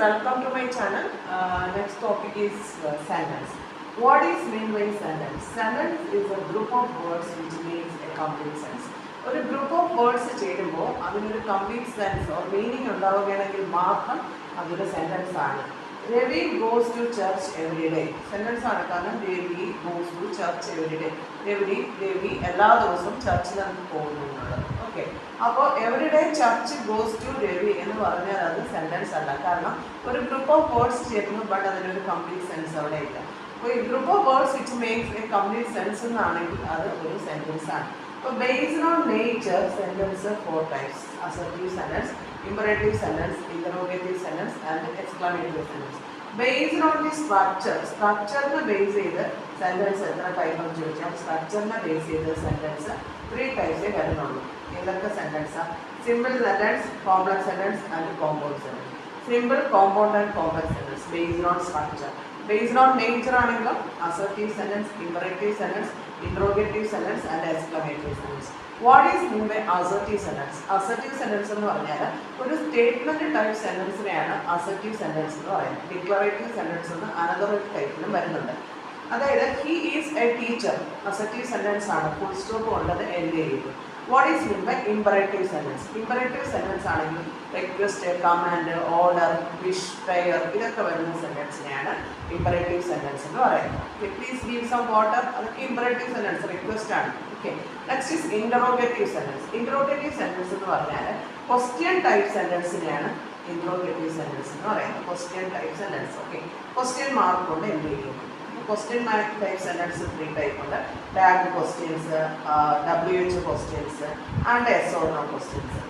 welcome to my channel. Next topic is sentence. What is meant by sentence? Sentence is a group of words which makes a complete sense. ഒരു group of words ചേരുമ്പോൾ അതിനൊരു complete sense or meaning ഉണ്ടാവുകയാണെങ്കിൽ മാത്രം അതൊരു sentence ആണ്. Ravi goes to church every day sentence ആണ്. കാരണം Ravi goes to church every day. Ravi എല്ലാ ദിവസവും ചർച്ചിലേക്ക് പോകുന്നുണ്ട്. ഓക്കെ, അപ്പോൾ every day church goes to Ravi എന്ന് പറഞ്ഞാൽ അത് സെൻറ്റൻസ് അല്ല. കാരണം ഒരു ഗ്രൂപ്പ് ഓഫ് വേർഡ്സ് ചേരുന്നു, ബട്ട് അതിനൊരു കംപ്ലീറ്റ് സെൻസ് അവിടെ ഇല്ല. അപ്പോൾ ഈ group of words which makes a complete sense എന്നാണെങ്കിൽ അത് ഒരു സെൻറ്റൻസ് ആണ്. So based on nature, sentence are 4 types: assertive sentence, imperative sentence, interrogative sentence, and exclamatory sentence. Based on the structure base ചെയ്ത് sentence എത്ര type എന്ന് ചോദിച്ചാൽ സ്ട്രക്ചറിനെ base ചെയ്ത് sentence 3 ടൈപ്സേ വരുന്നുള്ളൂ. ഏതൊക്കെ സെൻറ്റൻസാണ്? Simple sentence, complex sentence, and compound sentence. Simple, compound and complex sentence based on structure. Based on nature ആണെങ്കിലും assertive sentence, imperative sentence, interrogative sentence, and exclamatory sentence. What is meant by assertive sentence? Assertive sentence എന്ന് പറഞ്ഞാൽ ഒരു statement type സെന്റൻസിനെയാണ് assertive sentence എന്ന് പറയുന്നത്. Declarative sentence എന്ന് another ടൈപ്പിലും വരുന്നുണ്ട്. അതായത് he is A teacher assertive sentence ആണ്, ഫുൾ സ്റ്റോപ്പ് ഉള്ളത് എൻഡ് ചെയ്തു. What is meant by imperative sentence? Imperative sentence ആണെങ്കിൽ request, command, order, wish, prayer ഇതൊക്കെ വരുന്ന സെൻറ്റൻസിനെയാണ് ഇമ്പറേറ്റീവ് സെൻറ്റൻസ് എന്ന് പറയുന്നത്. പ്ലീസ് ഗീവ് സം വാട്ടർ അതൊക്കെ ഇമ്പറേറ്റീവ് സെൻറ്റൻസ്, റിക്വസ്റ്റ് ആണ്. Okay, next is interrogative sentence. Interrogative sentence എന്ന് പറഞ്ഞാൽ ക്വസ്റ്റ്യൻ ടൈപ്പ് സെൻറ്റൻസിനെയാണ് ഇൻറ്ററോഗേറ്റീവ് സെൻറ്റൻസ് എന്ന് പറയുന്നത്. Question type sentence. Okay, question mark കൊണ്ട് എന്ത് ചെയ്യും? ക്വസ്റ്റ്യൻ ടൈപ്പ് സെൻറ്റൻസ് 3 ടൈപ്പ് ഉണ്ട്: tag questions, WH questions, and yes or no questions.